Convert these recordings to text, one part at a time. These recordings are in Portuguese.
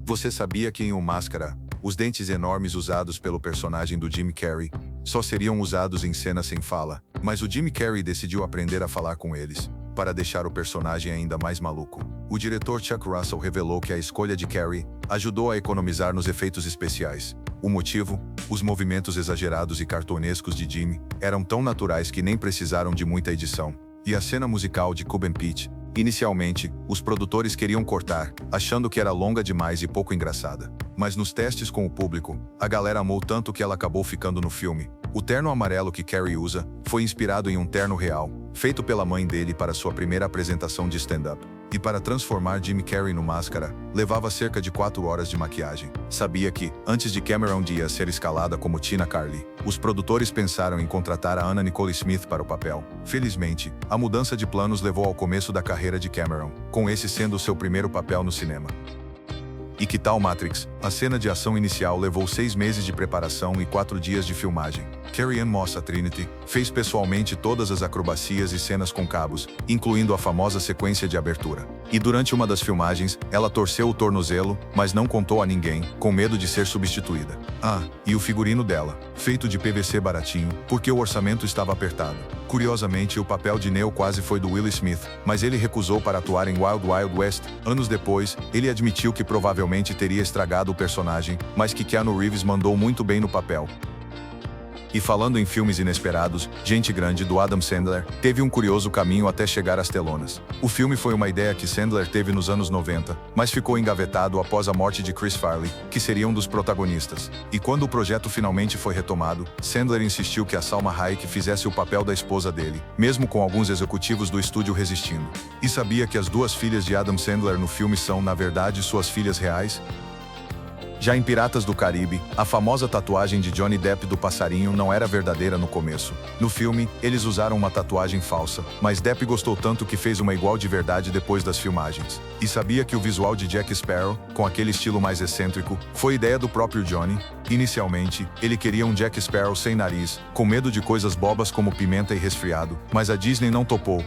Você sabia que em O Máscara, os dentes enormes usados pelo personagem do Jim Carrey só seriam usados em cenas sem fala, mas o Jim Carrey decidiu aprender a falar com eles, para deixar o personagem ainda mais maluco. O diretor Chuck Russell revelou que a escolha de Carrey ajudou a economizar nos efeitos especiais. O motivo? Os movimentos exagerados e cartunescos de Jim eram tão naturais que nem precisaram de muita edição. E a cena musical de Cub and Pete? Inicialmente, os produtores queriam cortar, achando que era longa demais e pouco engraçada. Mas nos testes com o público, a galera amou tanto que ela acabou ficando no filme. O terno amarelo que Carrey usa foi inspirado em um terno real, feito pela mãe dele para sua primeira apresentação de stand-up. E para transformar Jim Carrey no Máscara, levava cerca de 4 horas de maquiagem. Sabia que, antes de Cameron Diaz ser escalada como Tina Carly, os produtores pensaram em contratar a Anna Nicole Smith para o papel. Felizmente, a mudança de planos levou ao começo da carreira de Cameron, com esse sendo seu primeiro papel no cinema. E que tal Matrix? A cena de ação inicial levou 6 meses de preparação e 4 dias de filmagem. Carrie Ann Moss, a Trinity, fez pessoalmente todas as acrobacias e cenas com cabos, incluindo a famosa sequência de abertura. E durante uma das filmagens, ela torceu o tornozelo, mas não contou a ninguém, com medo de ser substituída. Ah, e o figurino dela, feito de PVC baratinho, porque o orçamento estava apertado. Curiosamente, o papel de Neo quase foi do Will Smith, mas ele recusou para atuar em Wild Wild West. Anos depois, ele admitiu que provavelmente teria estragado o personagem, mas que Keanu Reeves mandou muito bem no papel. E falando em filmes inesperados, Gente Grande, do Adam Sandler, teve um curioso caminho até chegar às telonas. O filme foi uma ideia que Sandler teve nos anos 90, mas ficou engavetado após a morte de Chris Farley, que seria um dos protagonistas. E quando o projeto finalmente foi retomado, Sandler insistiu que a Salma Hayek fizesse o papel da esposa dele, mesmo com alguns executivos do estúdio resistindo. E sabia que as 2 filhas de Adam Sandler no filme são, na verdade, suas filhas reais? Já em Piratas do Caribe, a famosa tatuagem de Johnny Depp do passarinho não era verdadeira no começo. No filme, eles usaram uma tatuagem falsa, mas Depp gostou tanto que fez uma igual de verdade depois das filmagens. E sabia que o visual de Jack Sparrow, com aquele estilo mais excêntrico, foi ideia do próprio Johnny? Inicialmente, ele queria um Jack Sparrow sem nariz, com medo de coisas bobas como pimenta e resfriado, mas a Disney não topou.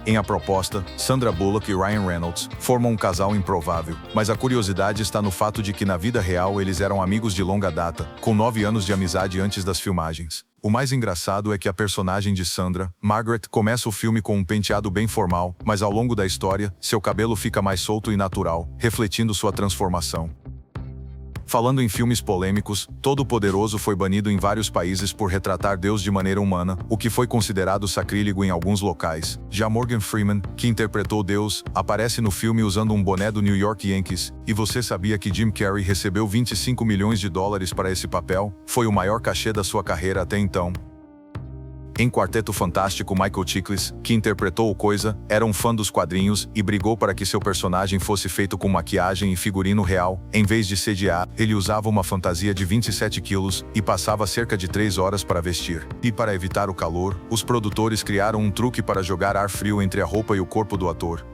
Em A Proposta, Sandra Bullock e Ryan Reynolds formam um casal improvável, mas a curiosidade está no fato de que na vida real eles eram amigos de longa data, com 9 anos de amizade antes das filmagens. O mais engraçado é que a personagem de Sandra, Margaret, começa o filme com um penteado bem formal, mas ao longo da história, seu cabelo fica mais solto e natural, refletindo sua transformação. Falando em filmes polêmicos, Todo-Poderoso foi banido em vários países por retratar Deus de maneira humana, o que foi considerado sacrílego em alguns locais. Já Morgan Freeman, que interpretou Deus, aparece no filme usando um boné do New York Yankees. E você sabia que Jim Carrey recebeu $25 milhões para esse papel? Foi o maior cachê da sua carreira até então. Em Quarteto Fantástico, Michael Chiklis, que interpretou o Coisa, era um fã dos quadrinhos e brigou para que seu personagem fosse feito com maquiagem e figurino real. Em vez de CGI, ele usava uma fantasia de 27 quilos e passava cerca de 3 horas para vestir. E para evitar o calor, os produtores criaram um truque para jogar ar frio entre a roupa e o corpo do ator.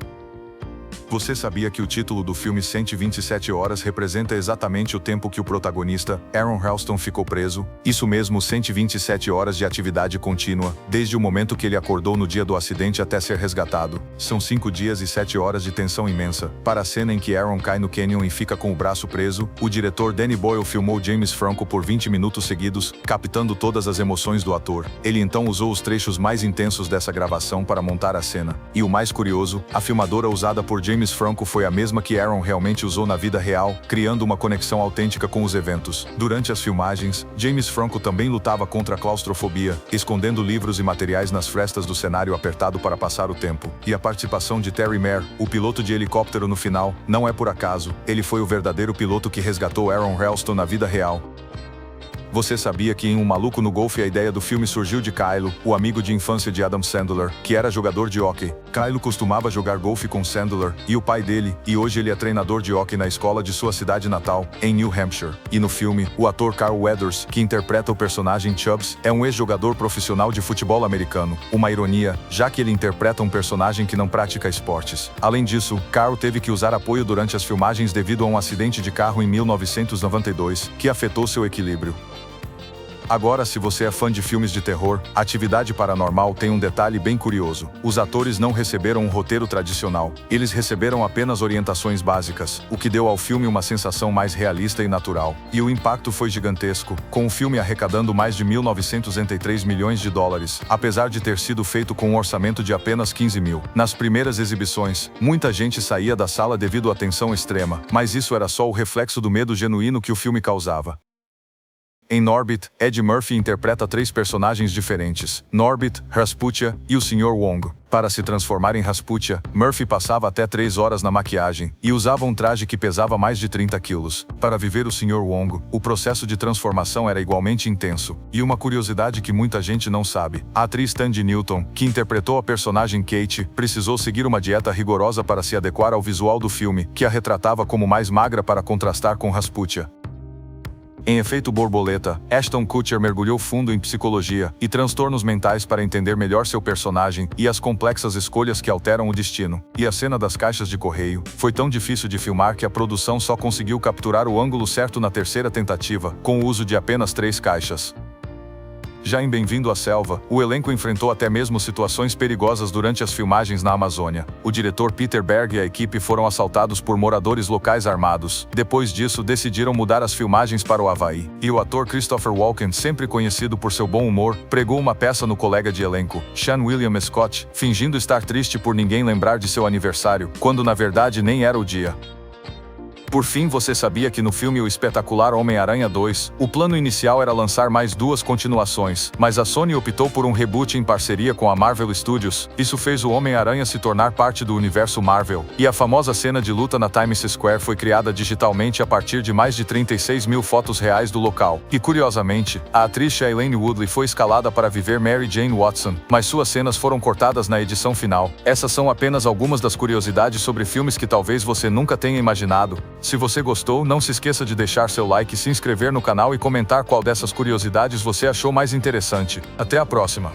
Você sabia que o título do filme 127 horas representa exatamente o tempo que o protagonista, Aaron Ralston, ficou preso? Isso mesmo, 127 horas de atividade contínua, desde o momento que ele acordou no dia do acidente até ser resgatado. São 5 dias e 7 horas de tensão imensa. Para a cena em que Aaron cai no canyon e fica com o braço preso, o diretor Danny Boyle filmou James Franco por 20 minutos seguidos, captando todas as emoções do ator. Ele então usou os trechos mais intensos dessa gravação para montar a cena. E o mais curioso, a filmadora usada por James Franco foi a mesma que Aaron realmente usou na vida real, criando uma conexão autêntica com os eventos. Durante as filmagens, James Franco também lutava contra a claustrofobia, escondendo livros e materiais nas frestas do cenário apertado para passar o tempo. E a participação de Terry Maher, o piloto de helicóptero no final, não é por acaso. Ele foi o verdadeiro piloto que resgatou Aaron Ralston na vida real. Você sabia que em Um Maluco no Golfe a ideia do filme surgiu de Kylo, o amigo de infância de Adam Sandler, que era jogador de hóquei. Kylo costumava jogar golfe com Sandler e o pai dele, e hoje ele é treinador de hóquei na escola de sua cidade natal, em New Hampshire. E no filme, o ator Carl Weathers, que interpreta o personagem Chubbs, é um ex-jogador profissional de futebol americano. Uma ironia, já que ele interpreta um personagem que não pratica esportes. Além disso, Carl teve que usar apoio durante as filmagens devido a um acidente de carro em 1992, que afetou seu equilíbrio. Agora, se você é fã de filmes de terror, Atividade Paranormal tem um detalhe bem curioso. Os atores não receberam um roteiro tradicional. Eles receberam apenas orientações básicas, o que deu ao filme uma sensação mais realista e natural. E o impacto foi gigantesco, com o filme arrecadando mais de 1.903 milhões de dólares, apesar de ter sido feito com um orçamento de apenas 15 mil. Nas primeiras exibições, muita gente saía da sala devido à tensão extrema, mas isso era só o reflexo do medo genuíno que o filme causava. Em Norbit, Ed Murphy interpreta 3 personagens diferentes: Norbit, Rasputia e o Sr. Wong. Para se transformar em Rasputia, Murphy passava até 3 horas na maquiagem e usava um traje que pesava mais de 30 quilos. Para viver o Sr. Wong, o processo de transformação era igualmente intenso. E uma curiosidade que muita gente não sabe: a atriz Thandie Newton, que interpretou a personagem Kate, precisou seguir uma dieta rigorosa para se adequar ao visual do filme, que a retratava como mais magra para contrastar com Rasputia. Em Efeito Borboleta, Ashton Kutcher mergulhou fundo em psicologia e transtornos mentais para entender melhor seu personagem e as complexas escolhas que alteram o destino. E a cena das caixas de correio foi tão difícil de filmar que a produção só conseguiu capturar o ângulo certo na terceira tentativa, com o uso de apenas 3 caixas. Já em Bem-vindo à Selva, o elenco enfrentou até mesmo situações perigosas durante as filmagens na Amazônia. O diretor Peter Berg e a equipe foram assaltados por moradores locais armados. Depois disso, decidiram mudar as filmagens para o Havaí. E o ator Christopher Walken, sempre conhecido por seu bom humor, pregou uma peça no colega de elenco, Sean William Scott, fingindo estar triste por ninguém lembrar de seu aniversário, quando na verdade nem era o dia. Por fim, você sabia que no filme O Espetacular Homem-Aranha 2, o plano inicial era lançar mais 2 continuações, mas a Sony optou por um reboot em parceria com a Marvel Studios. Isso fez o Homem-Aranha se tornar parte do universo Marvel, e a famosa cena de luta na Times Square foi criada digitalmente a partir de mais de 36 mil fotos reais do local. E curiosamente, a atriz Shailene Woodley foi escalada para viver Mary Jane Watson, mas suas cenas foram cortadas na edição final. Essas são apenas algumas das curiosidades sobre filmes que talvez você nunca tenha imaginado. Se você gostou, não se esqueça de deixar seu like, se inscrever no canal e comentar qual dessas curiosidades você achou mais interessante. Até a próxima!